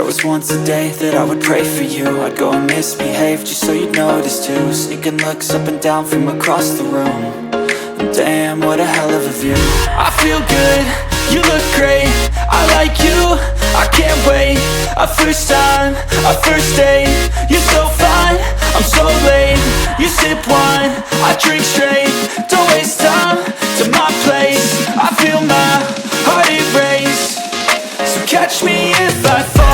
There was once a day that I would pray for you. I'd go and misbehave just so you'd notice too. Sneaking looks up and down from across the room. And damn, what a hell of a view. I feel good, you look great, I like you, I can't wait. A first time, a first date. You're so fine, I'm so late. You sip wine, I drink straight. Don't waste time to my place. I feel my heart erase. So catch me if I fall.